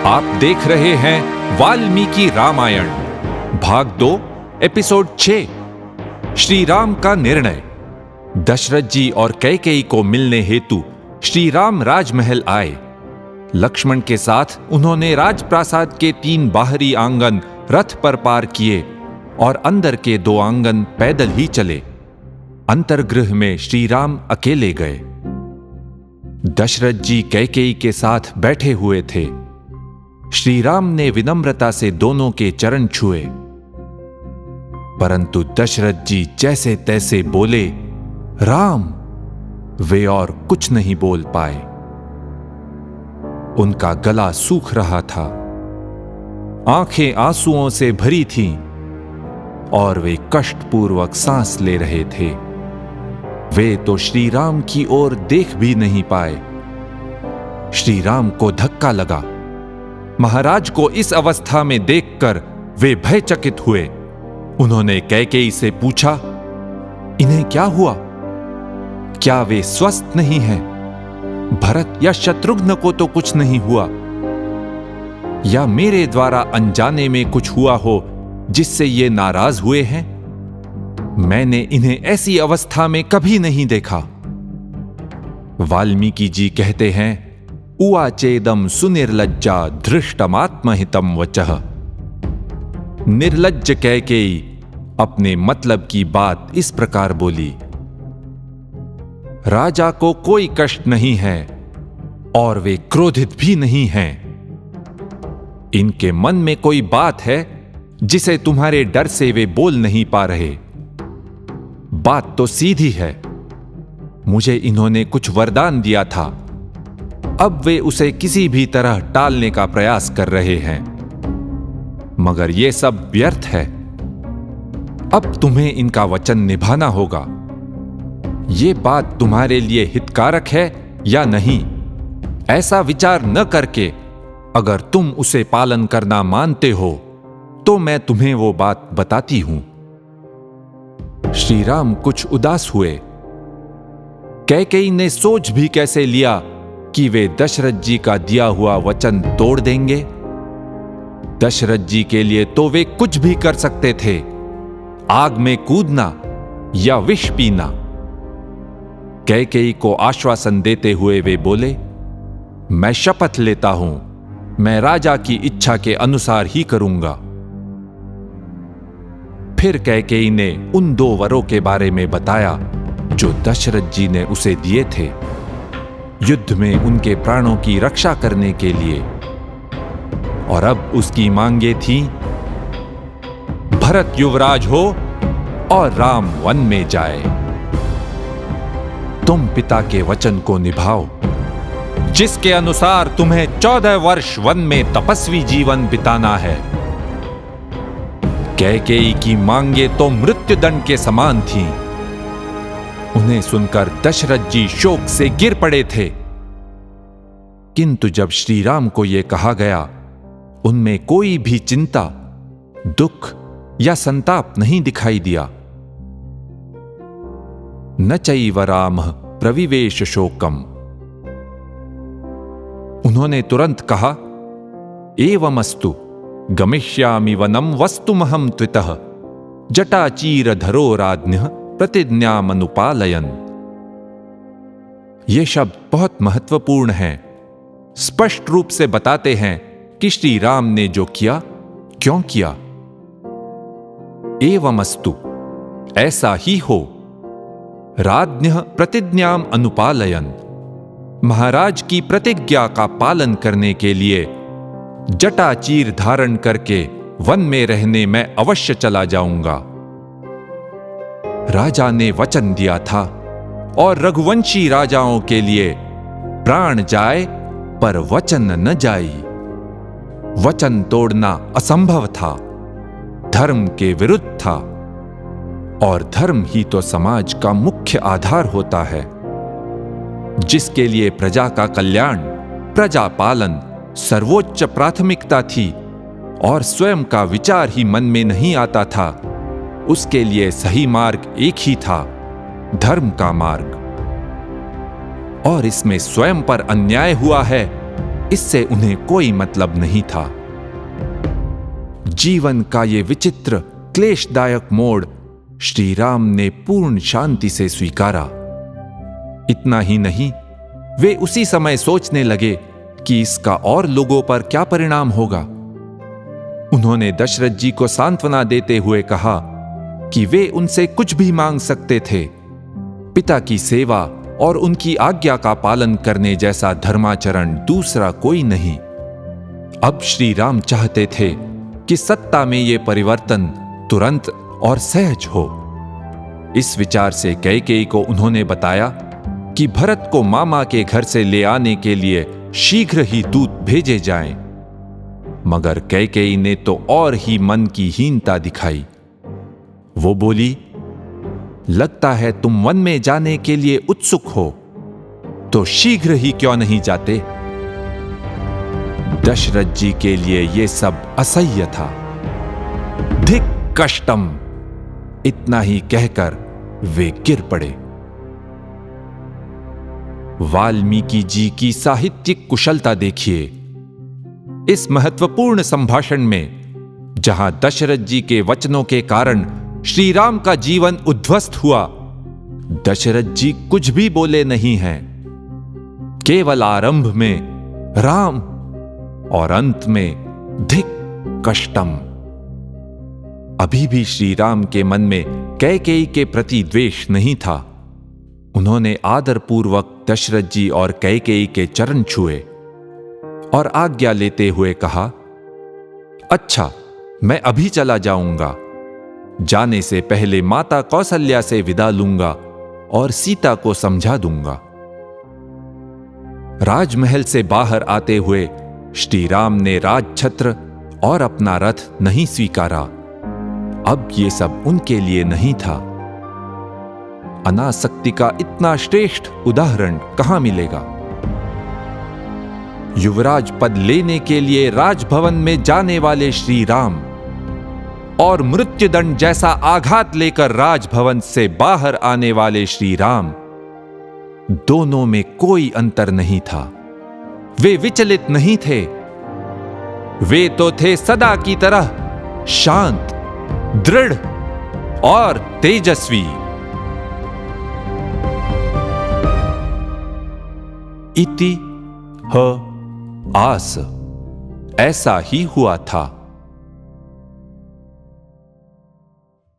आप देख रहे हैं वाल्मीकि रामायण भाग 2 एपिसोड 6 श्री राम का निर्णय। दशरथ जी और कैकेयी को मिलने हेतु श्री राम राजमहल आए। लक्ष्मण के साथ उन्होंने राजप्रासाद के 3 बाहरी आंगन रथ पर पार किए और अंदर के 2 आंगन पैदल ही चले। अंतर्गृह में श्री राम अकेले गए। दशरथ जी कैकेयी के साथ बैठे हुए थे। श्री राम ने विनम्रता से दोनों के चरण छुए, परंतु दशरथ जी जैसे तैसे बोले राम, वे और कुछ नहीं बोल पाए। उनका गला सूख रहा था, आंखें आंसुओं से भरी थीं और वे कष्टपूर्वक सांस ले रहे थे। वे तो श्री राम की ओर देख भी नहीं पाए। श्री राम को धक्का लगा। महाराज को इस अवस्था में देखकर वे भयचकित हुए। उन्होंने कैकेयी से पूछा, इन्हें क्या हुआ? क्या वे स्वस्थ नहीं हैं? भरत या शत्रुघ्न को तो कुछ नहीं हुआ, या मेरे द्वारा अनजाने में कुछ हुआ हो जिससे ये नाराज हुए हैं? मैंने इन्हें ऐसी अवस्था में कभी नहीं देखा। वाल्मीकि जी कहते हैं, उवाचेदम सुनिर्लज्जा धृष्टमात्महितम वचः। निर्लज्ज कैकेयी अपने मतलब की बात इस प्रकार बोली, राजा को कोई कष्ट नहीं है और वे क्रोधित भी नहीं हैं। इनके मन में कोई बात है जिसे तुम्हारे डर से वे बोल नहीं पा रहे। बात तो सीधी है, मुझे इन्होंने कुछ वरदान दिया था, अब वे उसे किसी भी तरह टालने का प्रयास कर रहे हैं, मगर यह सब व्यर्थ है। अब तुम्हें इनका वचन निभाना होगा। यह बात तुम्हारे लिए हितकारक है या नहीं, ऐसा विचार न करके अगर तुम उसे पालन करना मानते हो तो मैं तुम्हें वो बात बताती हूं। श्री राम कुछ उदास हुए। कैकेयी ने सोच भी कैसे लिया कि वे दशरथ जी का दिया हुआ वचन तोड़ देंगे। दशरथ जी के लिए तो वे कुछ भी कर सकते थे, आग में कूदना या विष पीना। कैकेयी को आश्वासन देते हुए वे बोले, मैं शपथ लेता हूं, मैं राजा की इच्छा के अनुसार ही करूंगा। फिर कैकेयी ने उन 2 वरों के बारे में बताया जो दशरथ जी ने उसे दिए थे, युद्ध में उनके प्राणों की रक्षा करने के लिए। और अब उसकी मांगे थीं, भरत युवराज हो और राम वन में जाए। तुम पिता के वचन को निभाओ, जिसके अनुसार तुम्हें 14 वर्ष वन में तपस्वी जीवन बिताना है। कैकेयी की मांगे तो मृत्युदंड के समान थीं। उन्हें सुनकर दशरथ जी शोक से गिर पड़े थे, किंतु जब श्री राम को यह कहा गया, उनमें कोई भी चिंता, दुख या संताप नहीं दिखाई दिया। न चैव रामः प्रविवेश शोकम। उन्होंने तुरंत कहा, एवमस्तु गमिष्यामि वनम वस्तुमहं त्वितः जटाचीरधरो राज्ञः प्रतिज्ञामनुपालयन्। ये शब्द बहुत महत्वपूर्ण हैं, स्पष्ट रूप से बताते हैं कि श्री राम ने जो किया क्यों किया। एवमस्तु, ऐसा ही हो। राज्ञः प्रतिज्ञाम अनुपालयन्, महाराज की प्रतिज्ञा का पालन करने के लिए जटाचीर धारण करके वन में रहने मैं अवश्य चला जाऊंगा। राजा ने वचन दिया था और रघुवंशी राजाओं के लिए प्राण जाए पर वचन न जाई। वचन तोड़ना असंभव था, धर्म के विरुद्ध था, और धर्म ही तो समाज का मुख्य आधार होता है, जिसके लिए प्रजा का कल्याण, प्रजा पालन सर्वोच्च प्राथमिकता थी और स्वयं का विचार ही मन में नहीं आता था। उसके लिए सही मार्ग एक ही था, धर्म का मार्ग। और इसमें स्वयं पर अन्याय हुआ है इससे उन्हें कोई मतलब नहीं था। जीवन का ये विचित्र क्लेशदायक मोड़ श्री राम ने पूर्ण शांति से स्वीकारा। इतना ही नहीं, वे उसी समय सोचने लगे कि इसका और लोगों पर क्या परिणाम होगा। उन्होंने दशरथ जी को सांत्वना देते हुए कहा कि वे उनसे कुछ भी मांग सकते थे। पिता की सेवा और उनकी आज्ञा का पालन करने जैसा धर्माचरण दूसरा कोई नहीं। अब श्री राम चाहते थे कि सत्ता में ये परिवर्तन तुरंत और सहज हो। इस विचार से कैकेयी को उन्होंने बताया कि भरत को मामा के घर से ले आने के लिए शीघ्र ही दूत भेजे जाएं। मगर कैकेयी ने तो और ही मन की हीनता दिखाई। वो बोली, लगता है तुम वन में जाने के लिए उत्सुक हो, तो शीघ्र ही क्यों नहीं जाते। दशरथ जी के लिए यह सब असह्य था। धिक कष्टम, इतना ही कहकर वे गिर पड़े। वाल्मीकि जी की साहित्यिक कुशलता देखिए। इस महत्वपूर्ण संभाषण में जहां दशरथ जी के वचनों के कारण श्री राम का जीवन उद्ध्वस्त हुआ, दशरथ जी कुछ भी बोले नहीं हैं। केवल आरंभ में राम और अंत में धिक कष्टम। अभी भी श्री राम के मन में कैकेयी के प्रति द्वेष नहीं था। उन्होंने आदरपूर्वक दशरथ जी और कैकेयी के चरण छुए और आज्ञा लेते हुए कहा, अच्छा, मैं अभी चला जाऊंगा। जाने से पहले माता कौसल्या से विदा लूंगा और सीता को समझा दूंगा। राजमहल से बाहर आते हुए श्री राम ने राजछत्र और अपना रथ नहीं स्वीकारा। अब ये सब उनके लिए नहीं था। अनासक्ति का इतना श्रेष्ठ उदाहरण कहां मिलेगा। युवराज पद लेने के लिए राजभवन में जाने वाले श्री राम और मृत्युदंड जैसा आघात लेकर राजभवन से बाहर आने वाले श्री राम, दोनों में कोई अंतर नहीं था। वे विचलित नहीं थे। वे तो थे सदा की तरह शांत, दृढ़ और तेजस्वी। इति ह आस, ऐसा ही हुआ था।